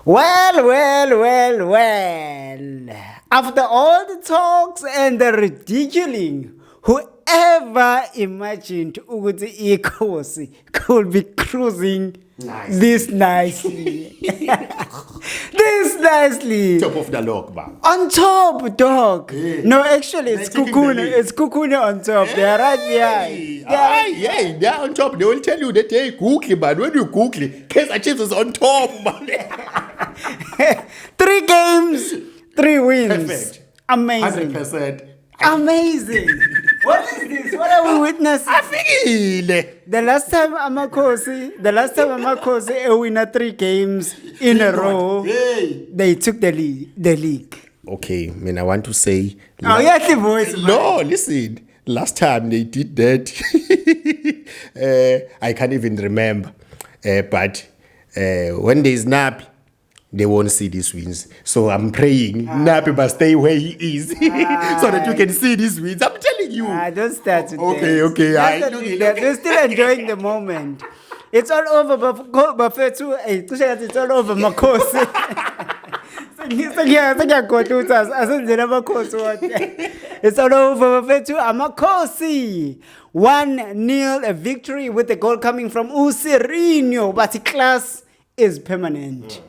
Well. After all the talks and the ridiculing, whoever imagined Uguti Ikosi could be cruising this nicely. This nicely. Top of the log, man. On top, dog. Yeah. No, actually, it's Kukuna. It's Kukuna on top. They are right behind. They're on top. They will tell you that, hey, Google, man. When you Google, Kaizer Chiefs is on top, man. 3 games, 3 wins. Perfect. Amazing. 100%. Amazing. What is this? What are we witnessing? The last time Amakosi win 3 games in a row, they took the league. Okay, man, I want to say... the voice. No, listen. Last time they did that, I can't even remember. But when there's Nabi, they won't see these wins. So I'm praying Nabi must stay where he is so that you can see these wins. I'm telling you. Don't start with Okay. They're still enjoying the moment. It's all over, but it's all over, Makosi. It's all over, Makosi. 1-0 victory with the goal coming from Sirino, but the class is permanent.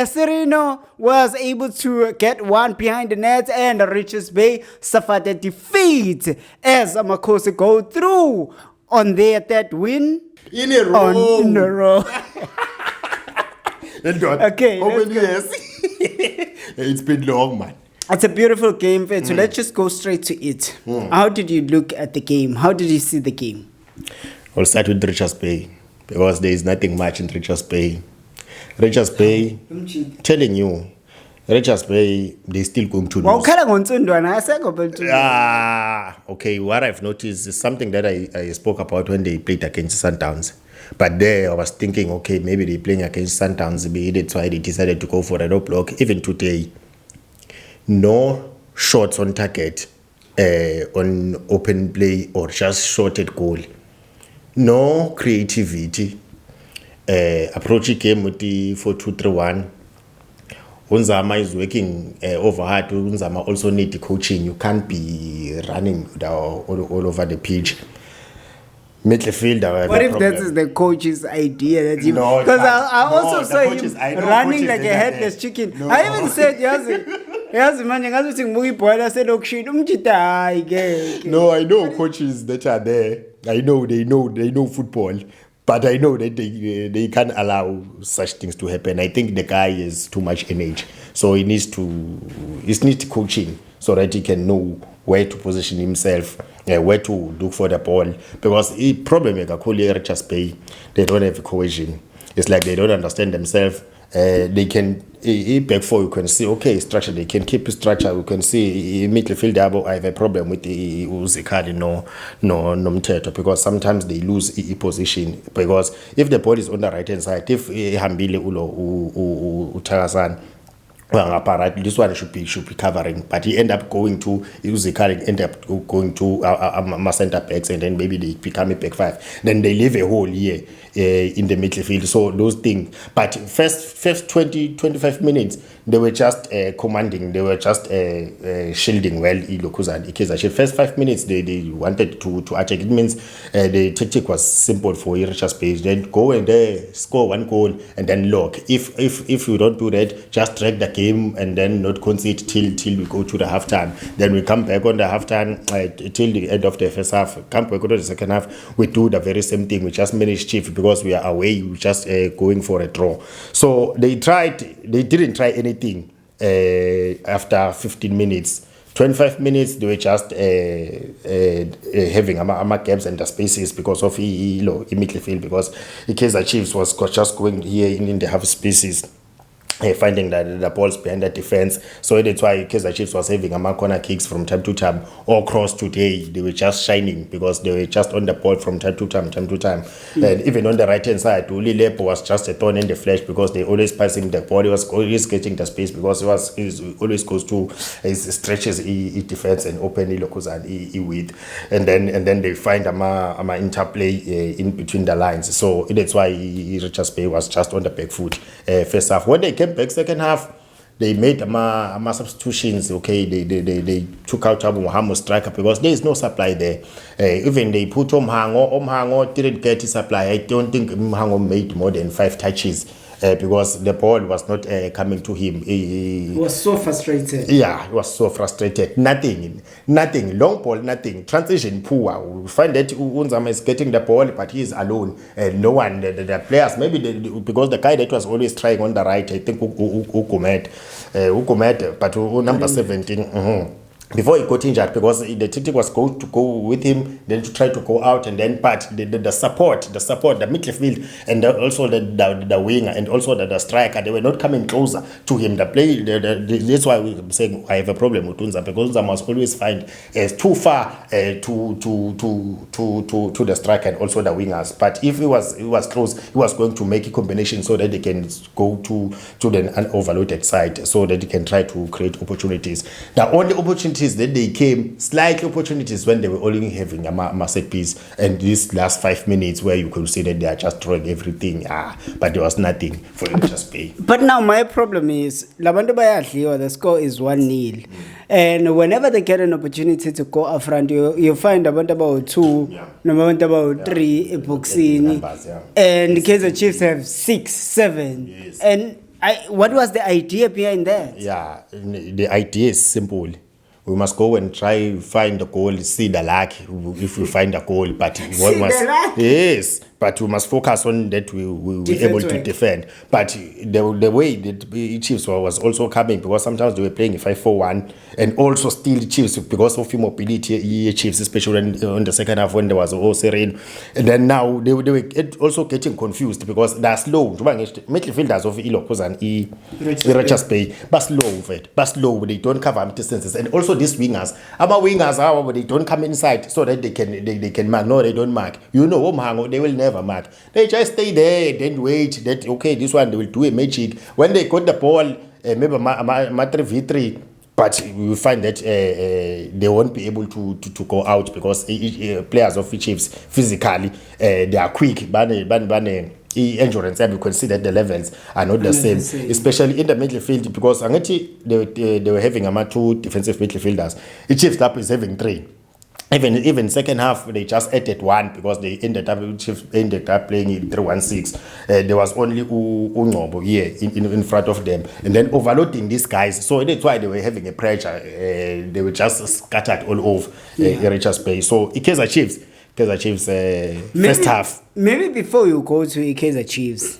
Sirino was able to get one behind the net, and Richardsbay suffered a defeat as Makosi go through on their 3rd win in a row. Okay, how many years? It's been long, man. It's a beautiful game, so let's just go straight to it. How did you look at the game? How did you see the game? I'll start with Richardsbay, because there is nothing much in Richardsbay. Richardsbay, telling you, Richardsbay, they're still going to lose. Okay, what I've noticed is something that I spoke about when they played against Sundowns. But there I was thinking, okay, maybe they're playing against Sundowns, that's why they decided to go for a low block. Even today, no shots on target on open play or just shot at goal. No creativity. Approach game with the 4-2-3-1. Unzama is working overhard. Unzama also need the coaching. You can't be running all over the pitch. Midfielder. What if that is the coach's idea? Because I also saw him running like a headless chicken. No. I even said, No, I know coaches that are there. I know they know football. But I know that they can't allow such things to happen. I think the guy is too much in age. So he needs coaching so that he can know where to position himself, where to look for the ball. Because the problem is Richardsbay, they don't have cohesion. It's like they don't understand themselves. They can back four, you can see, okay, structure, they can keep structure. You can see midfield, I have a problem with the Uzikali, no Mteto, because sometimes they lose position. Because if the ball is on the right hand side, if Hambile Utagasan, this one should be covering, but he end up going to Uzikali, end up going to my center backs, and then maybe they become a back 5. Then they leave a hole here in the midfield. So those things. But first 20-25 minutes, they were just commanding. They were just shielding well. First 5 minutes, they wanted to attack. It means the tactic was simple for Richardsbay. Then go and score 1 goal and then lock. If you don't do that, just drag the game and then not concede till we go to the halftime. Then we come back on the halftime till the end of the first half. Come back on the second half. We do the very same thing. We just manage Chiefs because we are away. We just going for a draw. So they didn't try anything after 15 minutes. 25 minutes, they were just having gaps and the spaces because of midfield, because the Kaizer Chiefs was just going here in the half spaces. finding the balls behind the defense. So that's why Kaizer Chiefs was having a corner kicks from time to time. Or cross today, they were just shining because they were just on the ball from time to time. And even on the right hand side, Uli Lepo was just a thorn in the flesh because they always passing the ball. He was always getting the space because he always goes to stretches he defense and open he width. And then they find a interplay in between the lines. So that's why Richardsbay was just on the back foot first half. When they came back second half, they made substitutions. Okay, they took out Muhammad striker because there is no supply there. Even they put Omhango didn't get his supply. I don't think Omhango made more than 5 touches. Because the ball was not coming to him. He was so frustrated. Yeah, he was so frustrated. Nothing. Long ball, nothing. Transition poor. We find that Unzama is getting the ball, but he is alone. No one, the players, maybe because the guy that was always trying on the right, I think Ukumet, but number 17. Before he got injured, because the tactic was to go with him, then to try to go out, and then but the support, the midfield, and also the winger, and also the striker, they were not coming closer to him. The play, that's why I'm saying I have a problem with Unza, because Unza must always find too far to the striker and also the wingers. But if he was close, he was going to make a combination so that they can go to the unoverloaded side, so that they can try to create opportunities. The only opportunity that they came, slight opportunities, when they were only having a set piece, and these last 5 minutes where you could see that they are just throwing everything, but there was nothing for them to just pay. But now my problem is Labantu Bayadliwa, the score is 1-0, and whenever they get an opportunity to go up front, you find about 2, about 3 boxing, and Kaizer Chiefs have 6, 7, yes. And what was the idea behind that? Yeah, the idea is simple. We must go and try find the goal, see the luck if we find a goal. But yes, but we must focus on that we be able to defend. But the way that Chiefs was also coming, because sometimes they were playing a 5-4-1, and also still Chiefs because of immobility, Chiefs, especially on the second half when there was Sirino. And then now they were also getting confused because they're slow. Midfielders of Ilokos and Richardsbay, but slow, they don't cover distances. And also these wingers, however, they don't come inside so that they can mark. No, they don't mark. Omhango, they will never mark. They just stay there and then wait that, okay, this one they will do a magic. When they got the ball, maybe 3v3, but we find that they won't be able to go out because players of the Chiefs physically, they are quick. Endurance, and you can see that the levels are not the same, especially in the midfield, because they were having 2 defensive midfielders. The Chiefs is having 3. Even second half, they just added 1 because they ended up playing in 3-1-6. There was only Ungobo here in front of them, and then overloading these guys. So that's why they were having a pressure. They were just scattered all over Richardsbay. So Kaizer Chiefs, first half. Maybe before you go to Kaizer Chiefs,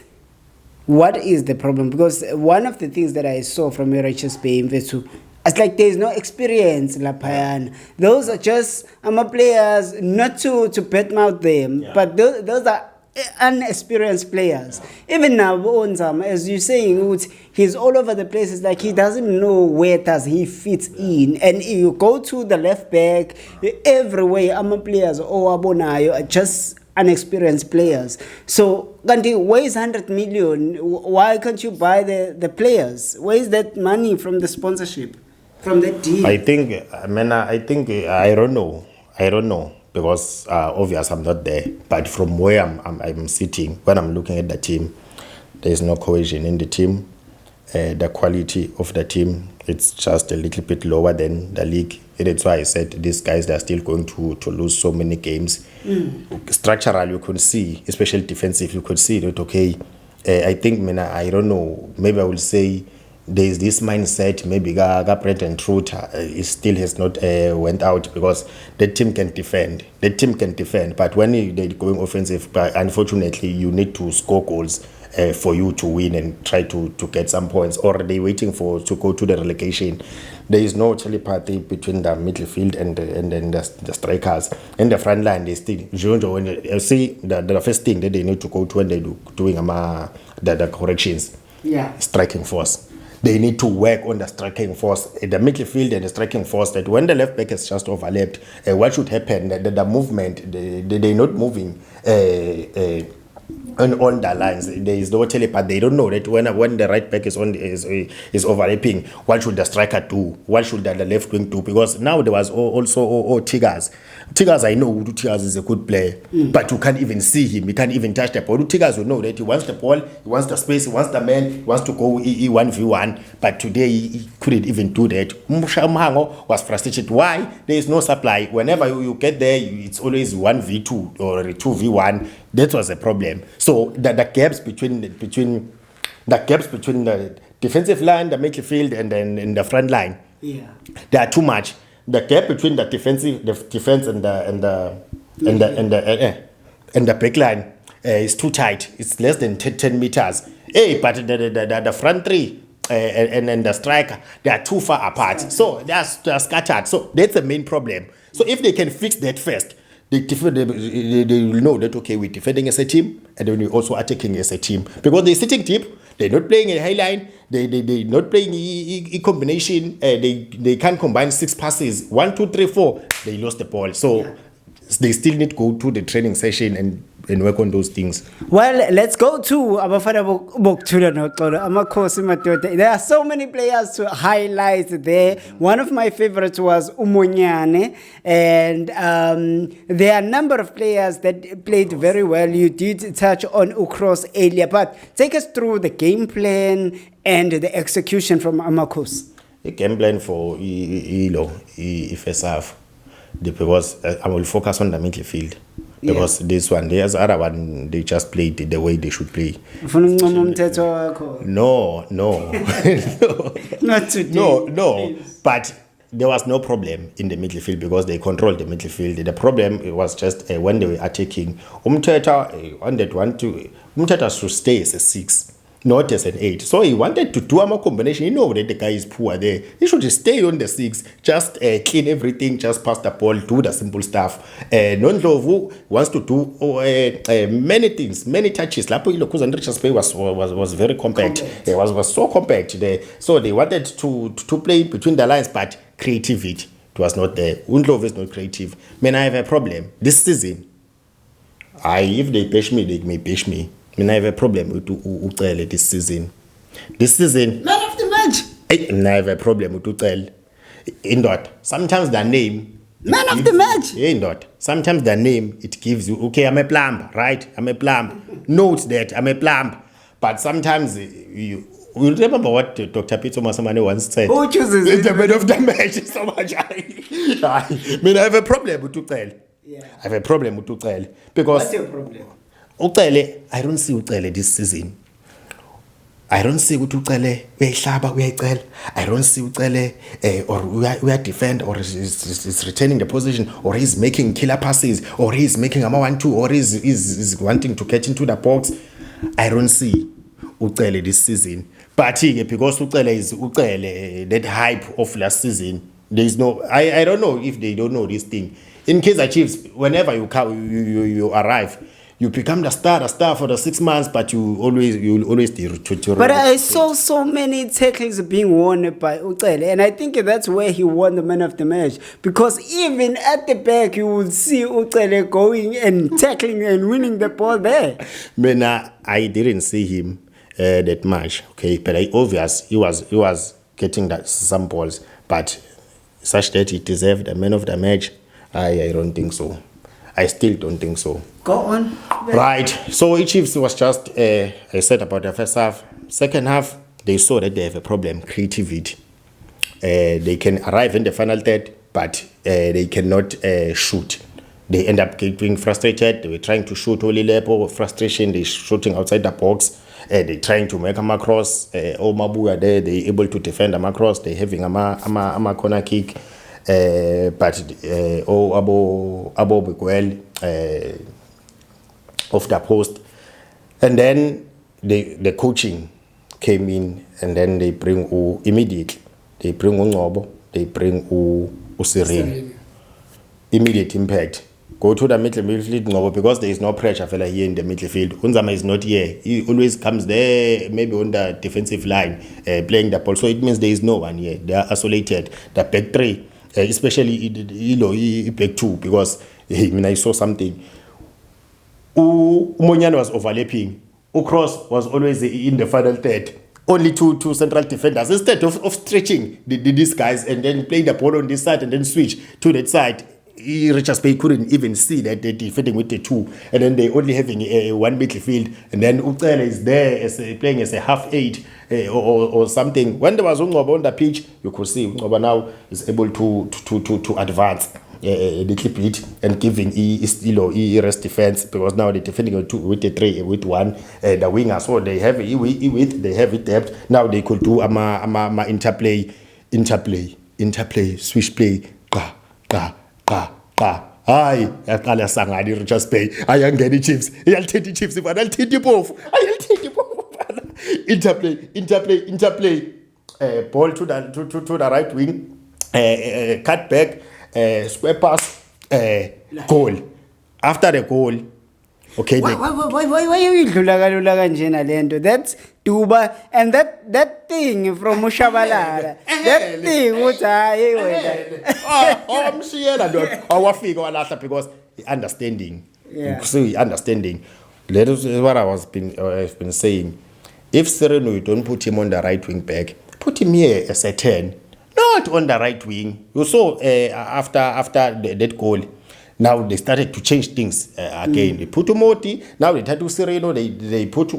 what is the problem? Because one of the things that I saw from Richardsbay in Vetu, it's like there's no experience, Lapayan. Those are just players, not to badmouth them, but those are unexperienced players. Even now, Onzam, as you're saying, he's all over the place. It's like he doesn't know where does he fit in. And you go to the left back, everywhere, players are just unexperienced players. So, Gandhi, where is 100 million? Why can't you buy the players? Where is that money from the sponsorship, from that deal? I don't know. Because obviously I'm not there, but from where I'm sitting, when I'm looking at the team, there is no cohesion in the team. The quality of the team, it's just a little bit lower than the league. That's why I said these guys, they're still going to lose so many games. Structural, you can see, especially defensive, you could see that, okay, I think, I don't know, maybe I will say there's this mindset, maybe Brent and Truth, it still has not went out, because the team can defend. But when they're going offensive, unfortunately, you need to score goals for you to win and try to get some points. Or they're waiting to go to the relegation. There is no telepathy between the midfield and the strikers. In the front line, they still, when you see the first thing that they need to go to when they're doing the corrections. striking force. They need to work on the striking force, the midfield and the striking force. That when the left back is just overlapped, what should happen? The movement, they're not moving on the lines. There is no but they don't know that when the right back is overlapping, what should the striker do? What should the left wing do? Because now there was also Tigers. Tigers, I know Tigers is a good player, but you can't even see him. You can't even touch the ball. Tigers will know that he wants the ball, he wants the space, he wants the man, he wants to go 1v1. But today he couldn't even do that. Mhango was frustrated. Why? There is no supply. Whenever you get there, it's always 1v2 or 2v1. That was a problem. So the gaps between the defensive line, the midfield, and then in the front line, they are too much. The gap between the defense and the back line is too tight. It's less than 10 meters. But the front three and the striker, they are too far apart. So they are scattered. So that's the main problem. So if they can fix that first, they will know that, okay, we're defending as a team and then we're also attacking as a team. Because they're sitting deep, they're not playing a high line, they're not playing a combination, they can't combine 6 passes. 1, 2, 3, 4, they lost the ball. So they still need to go to the training session and work on those things. Well, let's go to Abafana Boktula Noxolo, Amakhosi Madoda. There are so many players to highlight there. One of my favorites was Umonyane, and there are a number of players that played very well. You did touch on Ukros earlier, but take us through the game plan and the execution from Amakhosi. The game plan for first half, because I will focus on the midfield. Because this one, there's other one, they just played the way they should play. No. Not today. No. But there was no problem in the midfield because they controlled the midfield. The problem was just when they were attacking. Umthetha should stay as a 6. Not as an 8. So he wanted to do a combination. You know that the guy is poor there. He should just stay on the 6. Just clean everything. Just pass the ball. Do the simple stuff. Nondlovu wants to do many things. Many touches. Lapo Ilokuza Richardsbay was very compact. It was so compact there. So they wanted to play between the lines, but creativity, it was not there. Undlovu is not creative. I have a problem. This season, if they bash me, they may bash me. I have a problem with Ucele this season. Man of the match. I have a problem with Ucele. Sometimes the name. Man of the match. Sometimes the name, it gives you, okay, I'm a plumb, right? I'm a plumb. Note that I'm a plumb. But sometimes you remember what Dr. Pitso Masamane once said. Who chooses it? The man of the match so much. I have a problem with Ucele. I have a problem with Ucele. Because what's your problem? Ucele, I don't see Ucele this season. I don't see Ucele uyayicela. I don't see Ucele or we are defend or is retaining the position or he's making killer passes or he's making a 1-2 or he's wanting to get into the box. I don't see Ucele this season. But because Ucele is Ucele, that hype of last season, there is no. I don't know if they don't know this thing. In Kaizer Chiefs, whenever you arrive, you become the star for the 6 months, but you always But I saw so many tackles being won by Ucele, and I think that's where he won the man of the match. Because even at the back, you would see Ucele going and tackling and winning the ball there. I didn't see him that much, okay? But obvious he was getting some balls, but such that he deserved the man of the match. I don't think so. I still don't think so. Go on. Right. So Chiefs was just, I said about the first half. Second half, they saw that they have a problem, creativity. They can arrive in the final third, but they cannot shoot. They end up getting frustrated. They were trying to shoot only level frustration. They're shooting outside the box. They're trying to make them across. Mabu are there. They're able to defend them across. They're having a corner kick. But Abo Biguel off the post, and then the coaching came in, and then they bring immediately. They bring Ngobo, they bring Sirino. Immediate impact. go to the midfield because there is no pressure fella here in the midfield. Unzama is not here. He always comes there, maybe on the defensive line, playing the ball. So it means there is no one here. They are isolated. The back three, especially back two, because when I saw something, Umonyan was overlapping. Ukross was always in the final third. Only two central defenders. Instead of stretching these guys and then playing the ball on this side and then switch to that side, Richardsbay couldn't even see that they're defending with the two, and then they only having one midfield, and then Ucele is there playing as a half eight or something. When there was Ungoba on the pitch, you could see Ungoba now is able to advance a little bit and giving rest defense, because now they're defending with the three with one the winger, so they have they have it depth. Now they could do interplay, switch play, hayi yaqala sangani Richardsbay ayangena Chiefs iyalithetha Chiefs bana lithetha ipofu interplay ball to the right wing, cut back, square pass, goal. After the goal, okay, why you dlula kalula kanjena lento? That's Duba, and that thing from Mushabalala, that thing what I'm sure that our figure walahla because understanding. Yeah. So understanding. That is what I've been saying. If Sirino, you don't put him on the right wing back, put him here as a 10, not on the right wing. You saw after that goal, now they started to change things again. They put Umoti, now they tried to Sirino, they put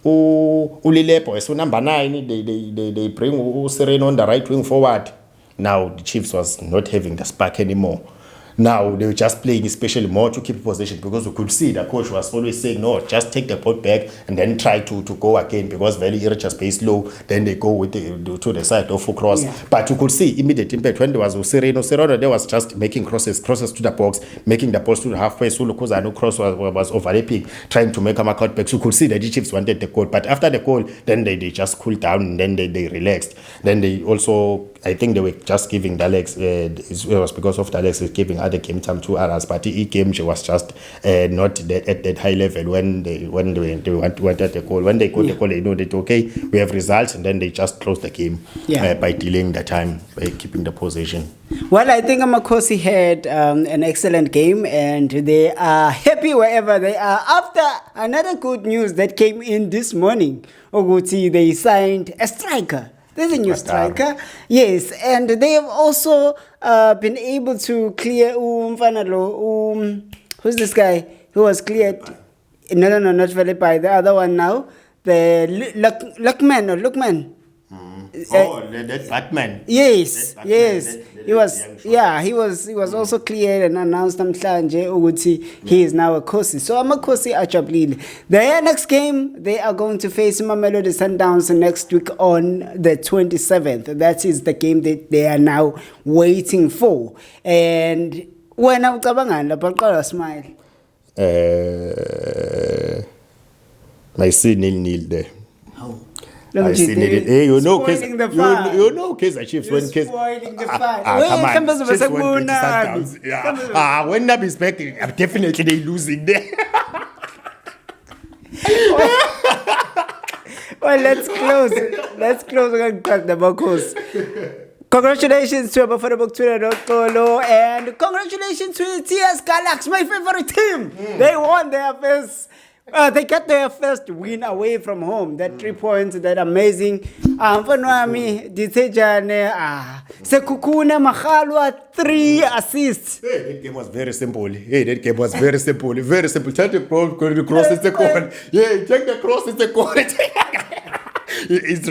Ulilepo, so number 9, they bring Sirino on the right wing forward. Now the Chiefs was not having the spark anymore. Now they were just playing especially more to keep possession, because we could see the coach was always saying, no, just take the ball back and then try to go again, because very Richardsbay is low, then they go with to the side of cross. Yeah. But you could see immediate impact when there was Sirino, they was just making crosses to the box, making the balls to the halfway. So Lukuzano cross was overlapping, trying to make a mark back. So you could see that the Chiefs wanted the goal. But after the goal, then they just cooled down and then they relaxed. Then they also, I think they were just giving the legs, it was because of the legs giving other game time to others, but the game she was just not at that high level when they wanted the goal. When they got the goal, they know that okay, we have results, and then they just closed the game by delaying the time, by keeping the possession. Well, I think Amakosi had an excellent game, and they are happy wherever they are. After another good news that came in this morning, Oguti, they signed a striker. There's a new striker. Yes, and they have also been able to clear who's this guy who was cleared? No, not Philippi. The other one now, the Lookman. That Batman. Yes. He was also cleared and announced namhlanje ukuthi he is now a Kosi. So Amakosi ajabulile. Their next game, they are going to face Mamelodi Sundowns next week on the 27th. That is the game that they are now waiting for. And wena ucabangani lapha qala smile. My see nil there. I see it. Hey, you know, Kaizer Chiefs when spoiling the fun. Come on. When Nabi is back, definitely they losing there. Well, let's close the Bokos. Congratulations to Abafana and congratulations to TS Galaxy, my favorite team. They won their first. They got their first win away from home. That 3 points, that amazing. Mfanwami, Ditejane, Sekukuna Makhalwa, 3 assists. Hey, that game was very simple. Very simple. Take the cross, it's the goal. Yeah, take the cross, it's the goal. It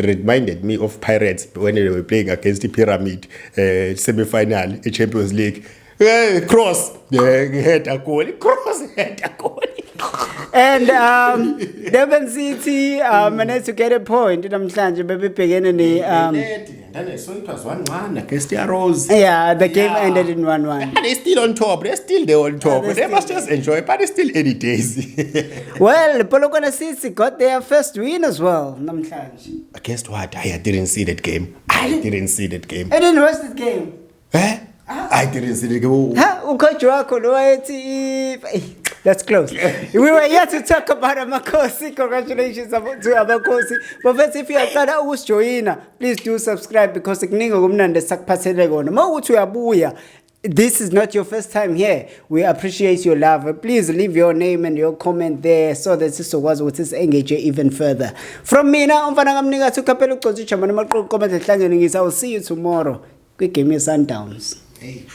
reminded me of Pirates when they were playing against the Pyramid semi-final in Champions League. Cross, head a goal. And Devon City managed to get a point. Namhlanje baby beginning then I saw it was 1-1 against the Arrows. Yeah, the game ended in 1-1. They're still on top. They're on top. They must just enjoy it, but it's still 80 days. Well, Polokwane City got their first win as well. Namhlanje. Against what? I didn't see that game. I didn't watch that game. I didn't see it. Ucoach wakho lo wayethi that's close. We were here to talk about Amakosi. Congratulations to Amakosi. But first, if you are starting to join, please do subscribe because this is not your first time here. We appreciate your love. Please leave your name and your comment there so that this was what is engage even further. From me now, I will see you tomorrow. Quick, give me Sundowns. Hey,